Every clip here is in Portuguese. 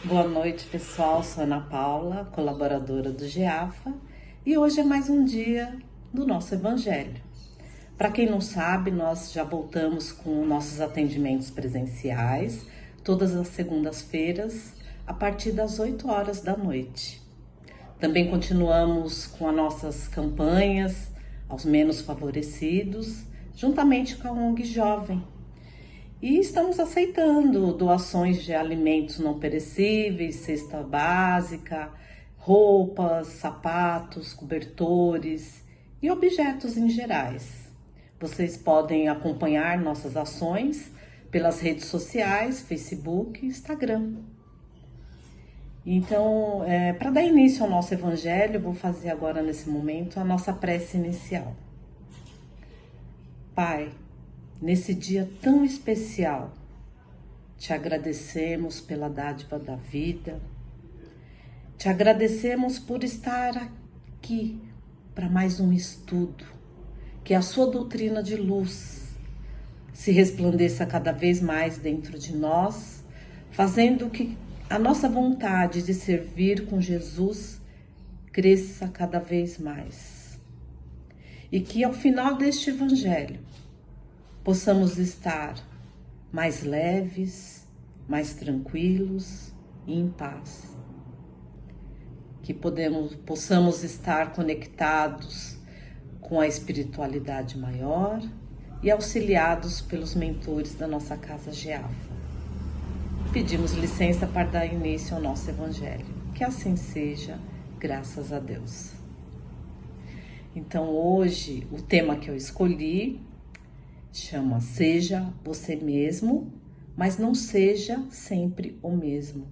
Boa noite, pessoal. Sou Ana Paula, colaboradora do GEAFA, e hoje é mais um dia do nosso Evangelho. Para quem não sabe, nós já voltamos com nossos atendimentos presenciais, todas as segundas-feiras, a partir das 8 horas da noite. Também continuamos com as nossas campanhas aos menos favorecidos, juntamente com a ONG Jovem. E estamos aceitando doações de alimentos não perecíveis, cesta básica, roupas, sapatos, cobertores e objetos em gerais. Vocês podem acompanhar nossas ações pelas redes sociais, Facebook e Instagram. Então, para dar início ao nosso evangelho, eu vou fazer agora nesse momento a nossa prece inicial. Pai, nesse dia tão especial, te agradecemos pela dádiva da vida, te agradecemos por estar aqui para mais um estudo, que a sua doutrina de luz se resplandeça cada vez mais dentro de nós, fazendo que a nossa vontade de servir com Jesus cresça cada vez mais. E que ao final deste evangelho possamos estar mais leves, mais tranquilos e em paz. Que possamos estar conectados com a espiritualidade maior e auxiliados pelos mentores da nossa Casa GEAFA. Pedimos licença para dar início ao nosso Evangelho. Que assim seja, graças a Deus. Então hoje o tema que eu escolhi chama Seja Você Mesmo, mas não seja sempre o mesmo.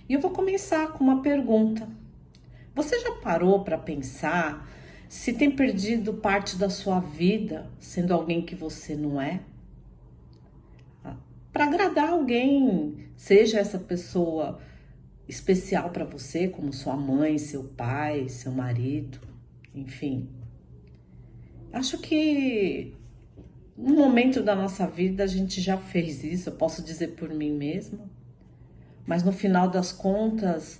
E eu vou começar com uma pergunta. Você já parou para pensar se tem perdido parte da sua vida sendo alguém que você não é? Para agradar alguém, seja essa pessoa especial para você, como sua mãe, seu pai, seu marido, enfim. Acho que no momento da nossa vida a gente já fez isso, eu posso dizer por mim mesma, mas no final das contas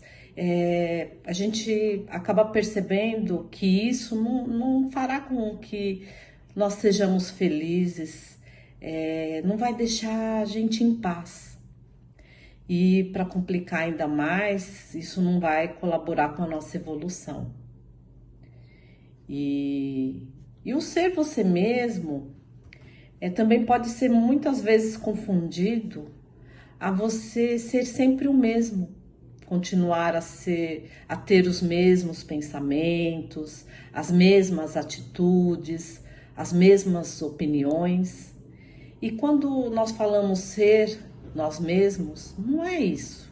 a gente acaba percebendo que isso não fará com que nós sejamos felizes, não vai deixar a gente em paz. E para complicar ainda mais, isso não vai colaborar com a nossa evolução. E o ser você mesmo também pode ser muitas vezes confundido a você ser sempre o mesmo, continuar a ter os mesmos pensamentos, as mesmas atitudes, as mesmas opiniões. E quando nós falamos ser nós mesmos, não é isso.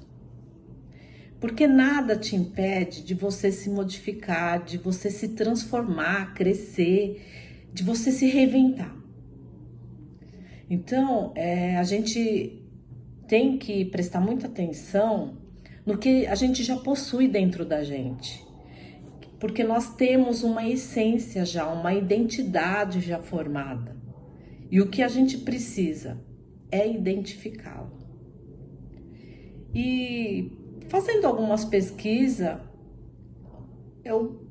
Porque nada te impede de você se modificar, de você se transformar, crescer, de você se reinventar. Então, a gente tem que prestar muita atenção no que a gente já possui dentro da gente. Porque nós temos uma essência já, uma identidade já formada. E o que a gente precisa é identificá-la. E fazendo algumas pesquisas, eu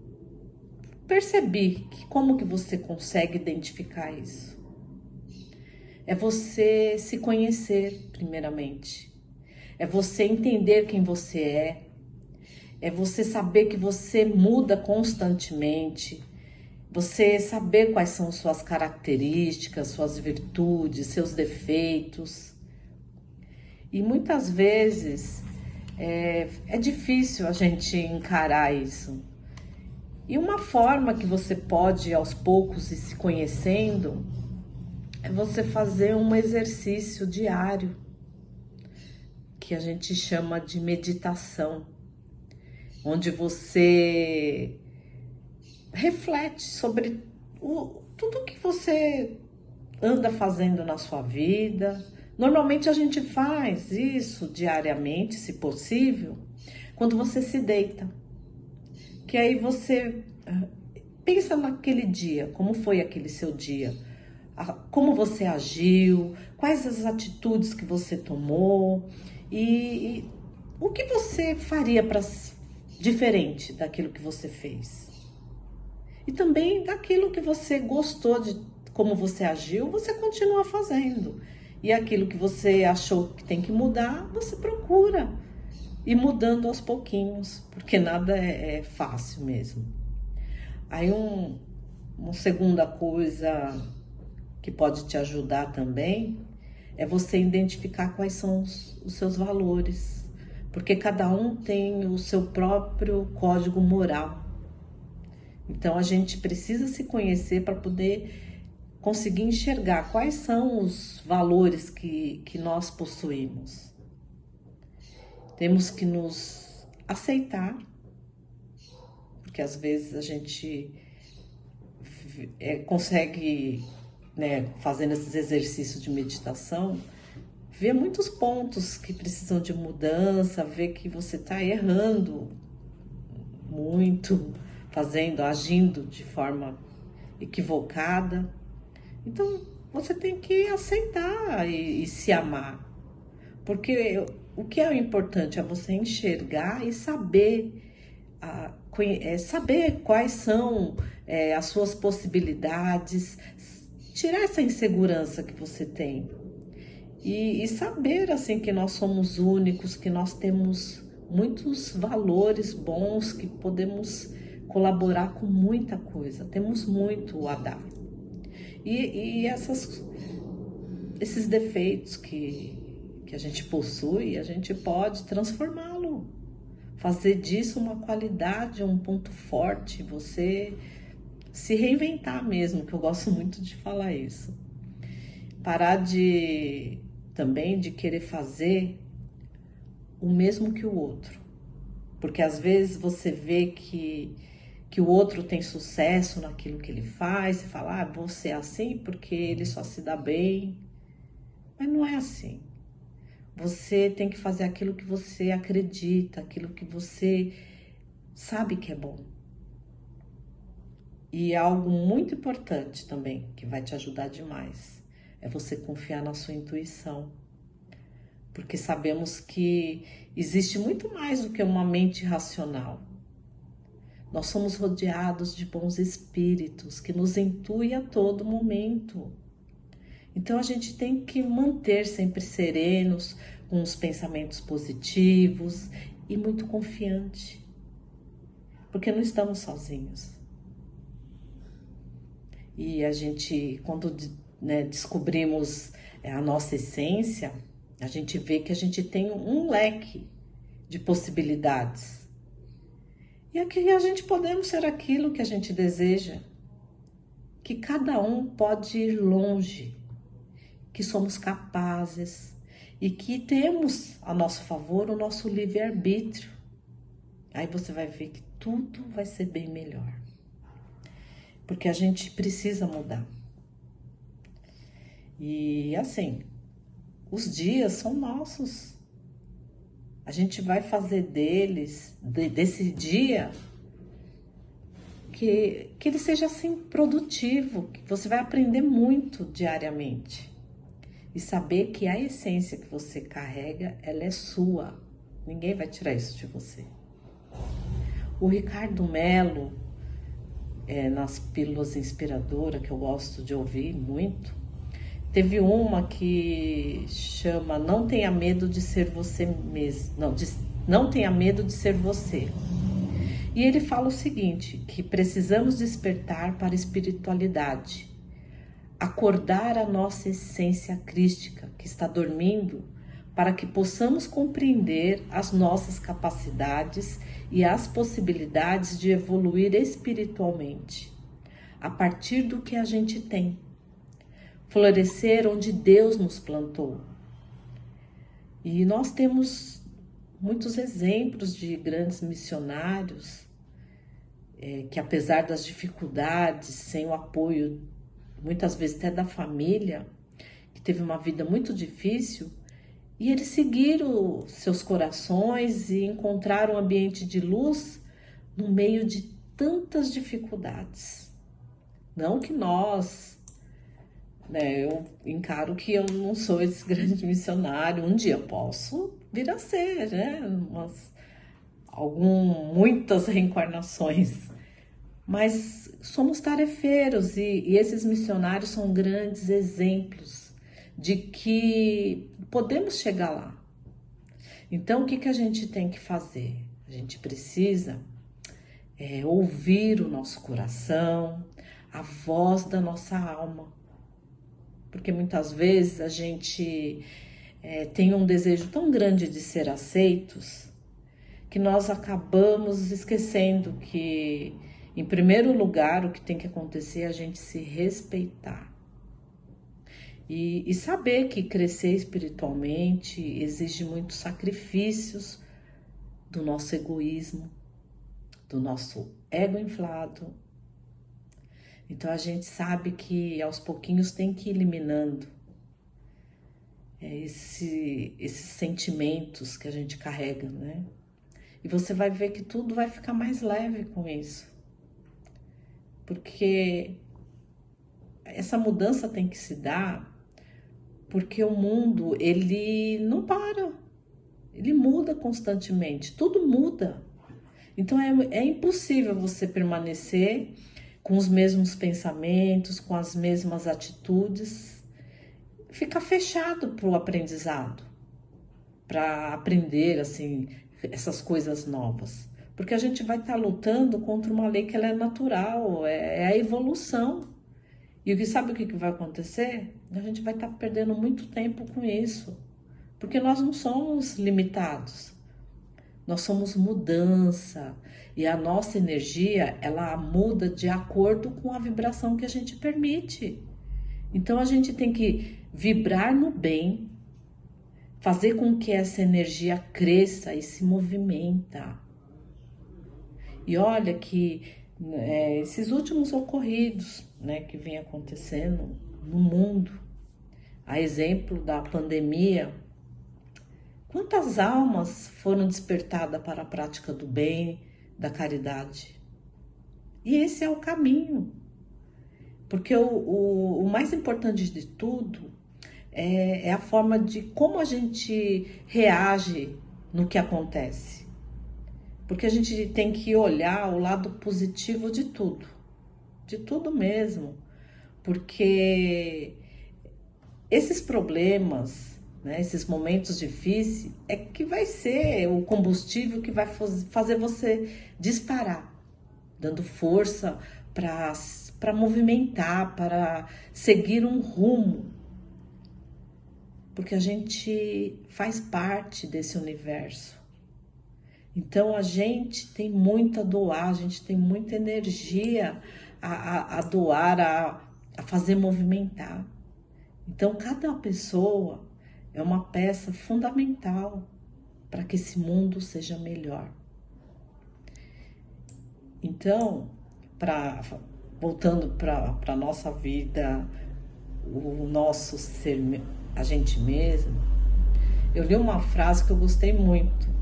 percebi que como que você consegue identificar isso? É você se conhecer primeiramente. É você entender quem você é. É você saber que você muda constantemente. Você saber quais são suas características, suas virtudes, seus defeitos. E muitas vezes é difícil a gente encarar isso. E uma forma que você pode aos poucos ir se conhecendo é você fazer um exercício diário, que a gente chama de meditação, onde você reflete sobre tudo que você anda fazendo na sua vida. Normalmente a gente faz isso diariamente, se possível, quando você se deita. Que aí você pensa naquele dia, como foi aquele seu dia, como você agiu, quais as atitudes que você tomou e o que você faria para diferente daquilo que você fez? E também daquilo que você gostou de como você agiu, você continua fazendo. E aquilo que você achou que tem que mudar, você procura ir mudando aos pouquinhos, porque nada é fácil mesmo. Aí uma segunda coisa que pode te ajudar também é você identificar quais são os seus valores, porque cada um tem o seu próprio código moral. Então a gente precisa se conhecer para poder conseguir enxergar quais são os valores que nós possuímos. Temos que nos aceitar, porque às vezes a gente consegue, né, fazendo esses exercícios de meditação, ver muitos pontos que precisam de mudança, ver que você está errando muito, agindo de forma equivocada. Então você tem que aceitar e se amar, porque o que é importante é você enxergar e saber, saber quais são as suas possibilidades, tirar essa insegurança que você tem e saber assim que nós somos únicos, que nós temos muitos valores bons, que podemos colaborar com muita coisa, temos muito a dar. E esses defeitos que a gente possui, a gente pode transformá-lo, fazer disso uma qualidade, um ponto forte, você se reinventar mesmo, que eu gosto muito de falar isso. Parar também de querer fazer o mesmo que o outro, porque às vezes você vê que o outro tem sucesso naquilo que ele faz, você fala, vou ser assim porque ele só se dá bem. Mas não é assim. Você tem que fazer aquilo que você acredita, aquilo que você sabe que é bom. E algo muito importante também, que vai te ajudar demais, é você confiar na sua intuição. Porque sabemos que existe muito mais do que uma mente racional. Nós somos rodeados de bons espíritos que nos intuem a todo momento. Então a gente tem que manter sempre serenos, com os pensamentos positivos e muito confiante, porque não estamos sozinhos. E a gente, quando descobrimos a nossa essência, a gente vê que a gente tem um leque de possibilidades. E aqui a gente podemos ser aquilo que a gente deseja, que cada um pode ir longe, que somos capazes e que temos a nosso favor o nosso livre-arbítrio. Aí você vai ver que tudo vai ser bem melhor, porque a gente precisa mudar. E assim, os dias são nossos. A gente vai fazer desse dia, que ele seja assim produtivo, que você vai aprender muito diariamente. E saber que a essência que você carrega, ela é sua. Ninguém vai tirar isso de você. O Ricardo Mello, nas Pílulas Inspiradoras, que eu gosto de ouvir muito, teve uma que chama Não Tenha Medo de Ser Você Mesmo. Não tenha medo de ser você. E ele fala o seguinte, que precisamos despertar para a espiritualidade, acordar a nossa essência crística que está dormindo, para que possamos compreender as nossas capacidades e as possibilidades de evoluir espiritualmente, a partir do que a gente tem. Florescer onde Deus nos plantou. E nós temos muitos exemplos de grandes missionários que, apesar das dificuldades, sem o apoio, muitas vezes até da família, que teve uma vida muito difícil, e eles seguiram seus corações e encontraram um ambiente de luz no meio de tantas dificuldades. Não que nós, eu encaro que eu não sou esse grande missionário, um dia posso vir a ser, né? Muitas reencarnações. Mas somos tarefeiros e esses missionários são grandes exemplos de que podemos chegar lá. Então, o que que a gente tem que fazer? A gente precisa ouvir o nosso coração, a voz da nossa alma. Porque muitas vezes a gente tem um desejo tão grande de ser aceitos que nós acabamos esquecendo que, em primeiro lugar, o que tem que acontecer é a gente se respeitar. E saber que crescer espiritualmente exige muitos sacrifícios do nosso egoísmo, do nosso ego inflado. Então a gente sabe que aos pouquinhos tem que ir eliminando esses sentimentos que a gente carrega, né? E você vai ver que tudo vai ficar mais leve com isso. Porque essa mudança tem que se dar porque o mundo, ele não para. Ele muda constantemente, tudo muda. Então é impossível você permanecer com os mesmos pensamentos, com as mesmas atitudes, ficar fechado para o aprendizado, para aprender assim essas coisas novas. Porque a gente vai estar lutando contra uma lei que ela é natural, é a evolução. E sabe o que vai acontecer? A gente vai estar perdendo muito tempo com isso. Porque nós não somos limitados. Nós somos mudança. E a nossa energia, ela muda de acordo com a vibração que a gente permite. Então a gente tem que vibrar no bem, fazer com que essa energia cresça e se movimenta. E olha que esses últimos ocorridos, né, que vem acontecendo no mundo, a exemplo da pandemia, quantas almas foram despertadas para a prática do bem, da caridade? E esse é o caminho. Porque o mais importante de tudo é a forma de como a gente reage no que acontece. Porque a gente tem que olhar o lado positivo de tudo mesmo. Porque esses problemas, né, esses momentos difíceis, é que vai ser o combustível que vai fazer você disparar, dando força para movimentar, para seguir um rumo. Porque a gente faz parte desse universo. Então a gente tem muito a doar, a gente tem muita energia a doar, a fazer movimentar. Então cada pessoa é uma peça fundamental para que esse mundo seja melhor. Então, voltando para a nossa vida, o nosso ser, a gente mesmo, eu li uma frase que eu gostei muito,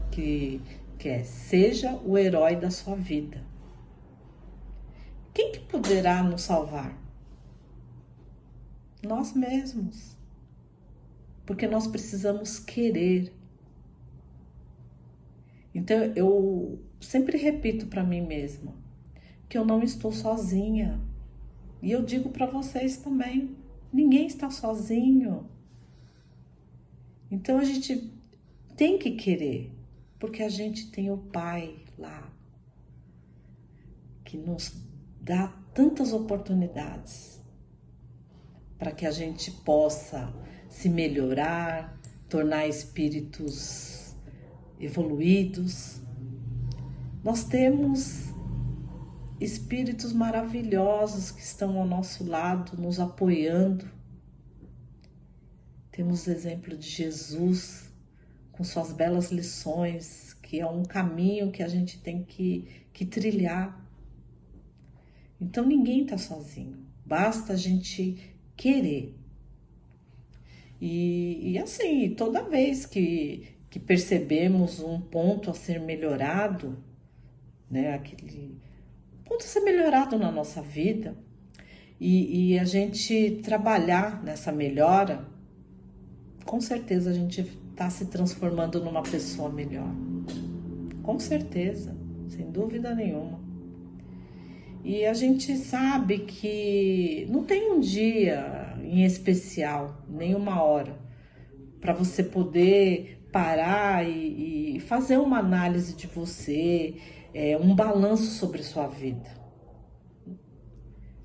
que é: seja o herói da sua vida. Quem que poderá nos salvar? Nós mesmos. Porque nós precisamos querer. Então eu sempre repito para mim mesma que eu não estou sozinha. E eu digo para vocês também, ninguém está sozinho. Então a gente tem que querer, porque a gente tem o Pai lá, que nos dá tantas oportunidades para que a gente possa se melhorar, tornar espíritos evoluídos. Nós temos espíritos maravilhosos que estão ao nosso lado, nos apoiando. Temos o exemplo de Jesus, com suas belas lições, que é um caminho que a gente tem que trilhar. Então ninguém está sozinho, basta a gente querer. E assim, toda vez que percebemos um ponto a ser melhorado, né, aquele ponto a ser melhorado na nossa vida, e a gente trabalhar nessa melhora, com certeza a gente está se transformando numa pessoa melhor. Com certeza, sem dúvida nenhuma. E a gente sabe que não tem um dia em especial, nem uma hora, para você poder parar e fazer uma análise de você, um balanço sobre sua vida.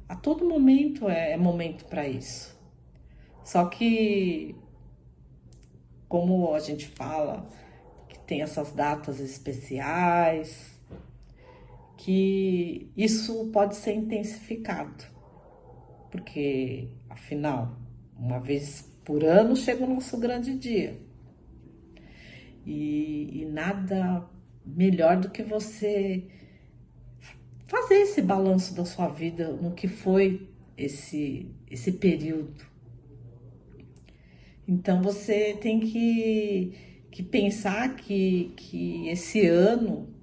A todo momento é momento para isso. Só que, como a gente fala, que tem essas datas especiais, que isso pode ser intensificado, porque afinal, uma vez por ano chega o nosso grande dia e nada melhor do que você fazer esse balanço da sua vida no que foi esse período. Então você tem que pensar que esse ano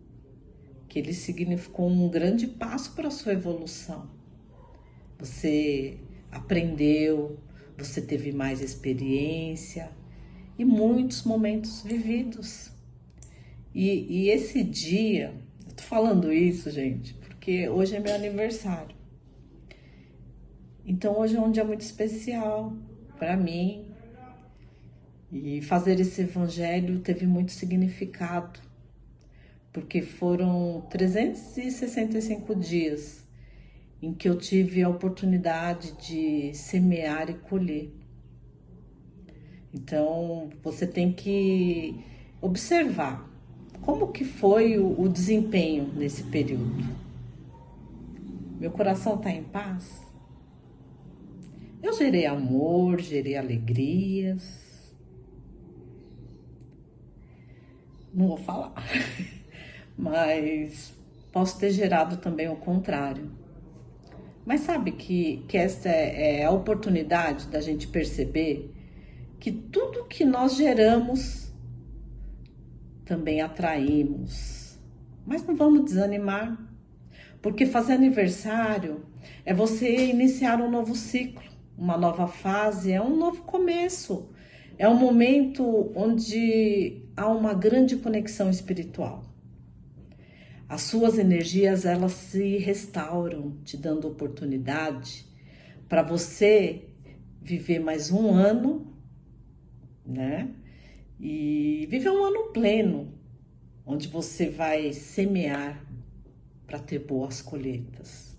que ele significou um grande passo para a sua evolução. Você aprendeu, você teve mais experiência e muitos momentos vividos. E esse dia, eu tô falando isso, gente, porque hoje é meu aniversário. Então hoje é um dia muito especial para mim. E fazer esse evangelho teve muito significado, porque foram 365 dias em que eu tive a oportunidade de semear e colher. Então, você tem que observar como que foi o desempenho nesse período. Meu coração está em paz? Eu gerei amor, gerei alegrias. Não vou falar, mas posso ter gerado também o contrário. Mas sabe que essa é a oportunidade da gente perceber que tudo que nós geramos também atraímos. Mas não vamos desanimar, porque fazer aniversário é você iniciar um novo ciclo, uma nova fase, é um novo começo. É um momento onde há uma grande conexão espiritual. As suas energias, elas se restauram, te dando oportunidade para você viver mais um ano, né? E viver um ano pleno, onde você vai semear para ter boas colheitas.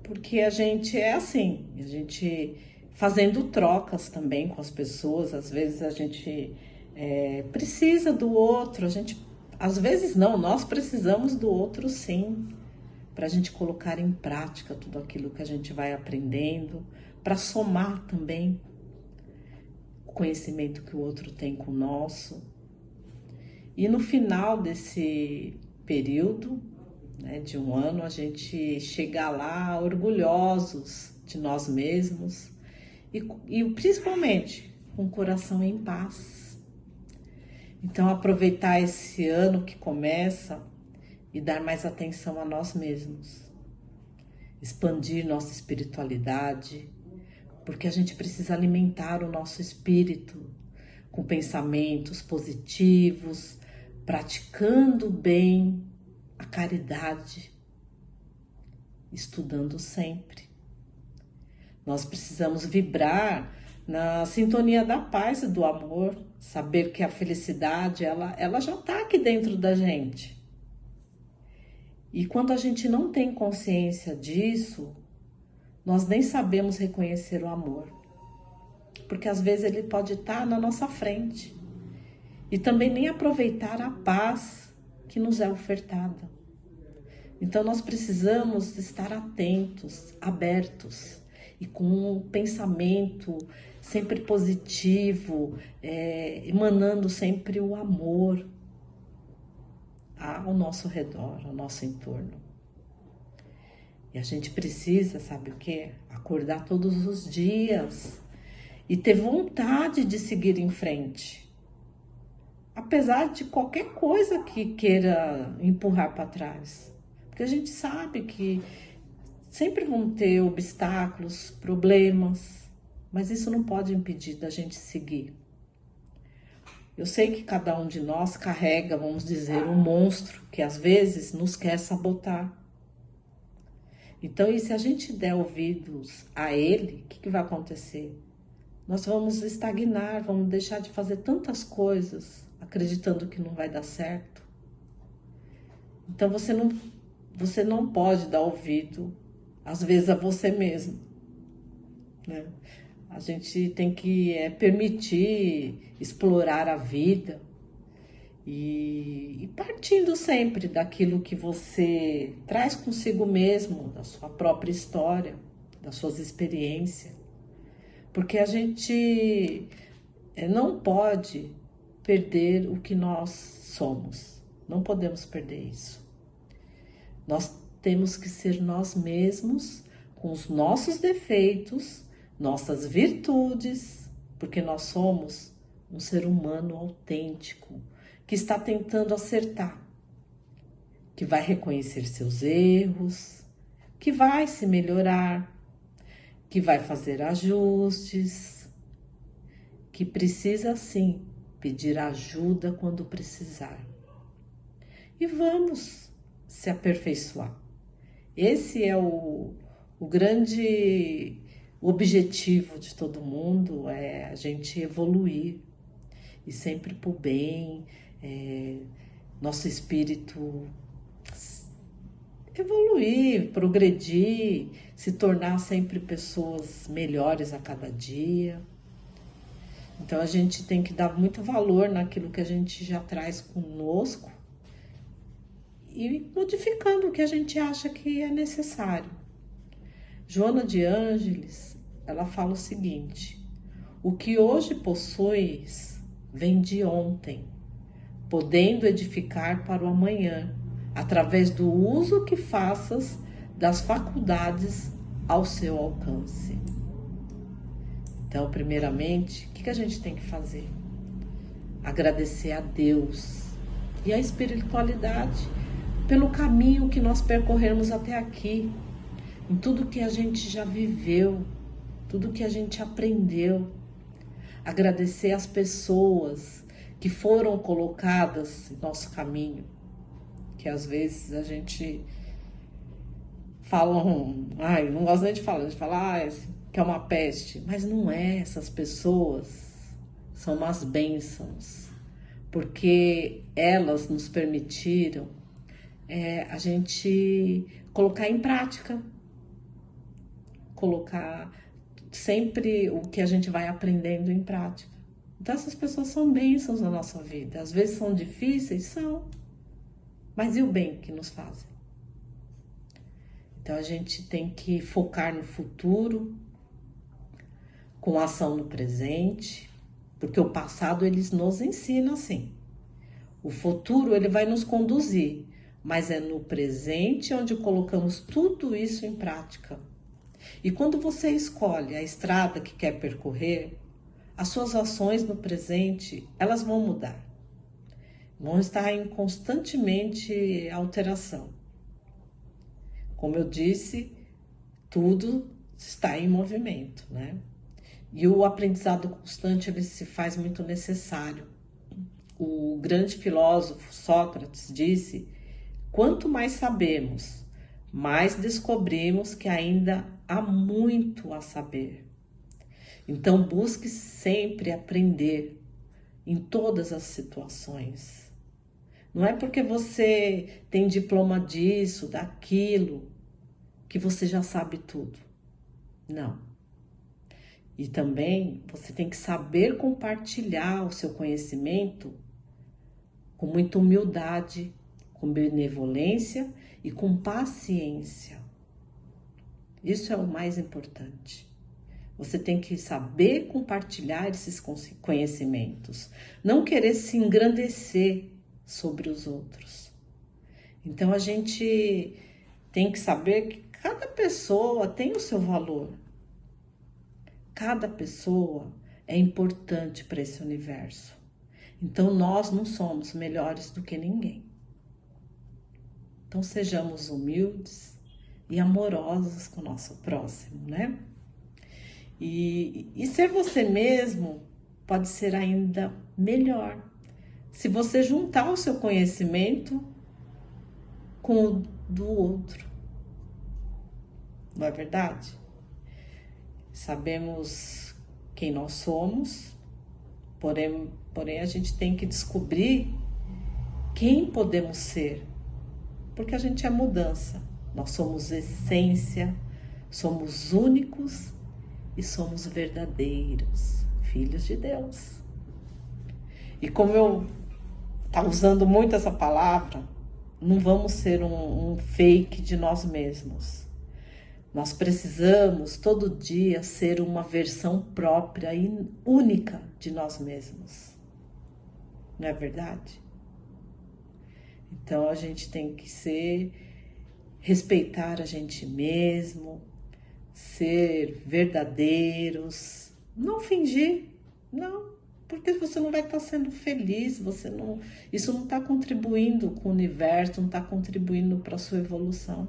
Porque a gente é assim, a gente fazendo trocas também com as pessoas, às vezes a gente precisa do outro, às vezes não, nós precisamos do outro sim, para a gente colocar em prática tudo aquilo que a gente vai aprendendo, para somar também o conhecimento que o outro tem com o nosso. E no final desse período, né, de um ano, a gente chegar lá orgulhosos de nós mesmos e principalmente com o coração em paz. Então aproveitar esse ano que começa e dar mais atenção a nós mesmos, expandir nossa espiritualidade, porque a gente precisa alimentar o nosso espírito com pensamentos positivos, praticando bem a caridade, estudando sempre. Nós precisamos vibrar na sintonia da paz e do amor, saber que a felicidade ela já está aqui dentro da gente. E quando a gente não tem consciência disso, nós nem sabemos reconhecer o amor, porque às vezes ele pode estar na nossa frente e também nem aproveitar a paz que nos é ofertada. Então nós precisamos estar atentos, abertos e com um pensamento sempre positivo, emanando sempre o amor ao nosso redor, ao nosso entorno. E a gente precisa, sabe o quê? Acordar todos os dias e ter vontade de seguir em frente. Apesar de qualquer coisa que queira empurrar para trás. Porque a gente sabe que sempre vão ter obstáculos, problemas, mas isso não pode impedir da gente seguir. Eu sei que cada um de nós carrega, vamos dizer, um monstro que às vezes nos quer sabotar. Então, e se a gente der ouvidos a ele, o que vai acontecer? Nós vamos estagnar, vamos deixar de fazer tantas coisas, acreditando que não vai dar certo. Então, você não pode dar ouvido, às vezes, a você mesmo, né? A gente tem que permitir explorar a vida e partindo sempre daquilo que você traz consigo mesmo, da sua própria história, das suas experiências. Porque a gente não pode perder o que nós somos. Não podemos perder isso. Nós temos que ser nós mesmos, com os nossos defeitos, nossas virtudes, porque nós somos um ser humano autêntico, que está tentando acertar, que vai reconhecer seus erros, que vai se melhorar, que vai fazer ajustes, que precisa sim pedir ajuda quando precisar. E vamos se aperfeiçoar. Esse é o grande objetivo de todo mundo, é a gente evoluir e sempre pro bem, nosso espírito evoluir, progredir, se tornar sempre pessoas melhores a cada dia. Então a gente tem que dar muito valor naquilo que a gente já traz conosco e modificando o que a gente acha que é necessário. Joana de Ângeles, ela fala o seguinte: o que hoje possuis vem de ontem, podendo edificar para o amanhã, através do uso que faças das faculdades ao seu alcance. Então, primeiramente, o que a gente tem que fazer? Agradecer a Deus e a espiritualidade pelo caminho que nós percorremos até aqui, em tudo que a gente já viveu, tudo que a gente aprendeu. Agradecer as pessoas que foram colocadas em nosso caminho, que às vezes a gente fala, não gosto nem de falar, a gente fala que é uma peste, mas não é. Essas pessoas são umas bênçãos, porque elas nos permitiram a gente colocar em prática, colocar sempre o que a gente vai aprendendo em prática. Então essas pessoas são bênçãos na nossa vida. Às vezes são difíceis, são, mas e o bem que nos fazem? Então a gente tem que focar no futuro, com ação no presente, porque o passado ele nos ensina assim. O futuro ele vai nos conduzir, mas é no presente onde colocamos tudo isso em prática. E quando você escolhe a estrada que quer percorrer, as suas ações no presente, elas vão mudar. Vão estar em constantemente alteração. Como eu disse, tudo está em movimento, né? E o aprendizado constante ele se faz muito necessário. O grande filósofo Sócrates disse: quanto mais sabemos, mais descobrimos que ainda há muito a saber. Então busque sempre aprender em todas as situações. Não é porque você tem diploma disso, daquilo, que você já sabe tudo. Não. E também você tem que saber compartilhar o seu conhecimento com muita humildade, com benevolência e com paciência. Isso é o mais importante. Você tem que saber compartilhar esses conhecimentos, não querer se engrandecer sobre os outros. Então a gente tem que saber que cada pessoa tem o seu valor. Cada pessoa é importante para esse universo. Então nós não somos melhores do que ninguém. Então sejamos humildes e amorosos com o nosso próximo, né? E ser você mesmo pode ser ainda melhor, se você juntar o seu conhecimento com o do outro. Não é verdade? Sabemos quem nós somos, porém a gente tem que descobrir quem podemos ser, porque a gente é mudança. Nós somos essência, somos únicos e somos verdadeiros, filhos de Deus. E como eu estou usando muito essa palavra, não vamos ser um fake de nós mesmos. Nós precisamos todo dia ser uma versão própria e única de nós mesmos. Não é verdade? Então a gente tem que respeitar a gente mesmo, ser verdadeiros, não fingir, não, porque você não vai estar sendo feliz, isso não está contribuindo com o universo, não está contribuindo para a sua evolução.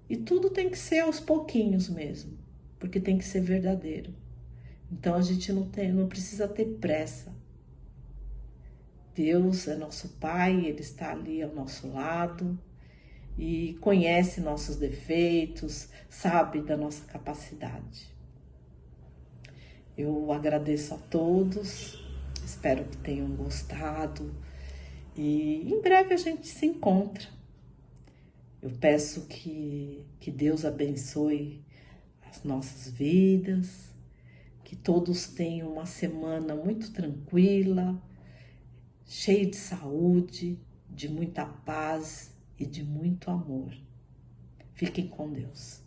E tudo tem que ser aos pouquinhos mesmo, porque tem que ser verdadeiro. Então a gente não precisa ter pressa. Deus é nosso Pai, Ele está ali ao nosso lado e conhece nossos defeitos, sabe da nossa capacidade. Eu agradeço a todos, espero que tenham gostado e em breve a gente se encontra. Eu peço que Deus abençoe as nossas vidas, que todos tenham uma semana muito tranquila, cheia de saúde, de muita paz e de muito amor. Fiquem com Deus.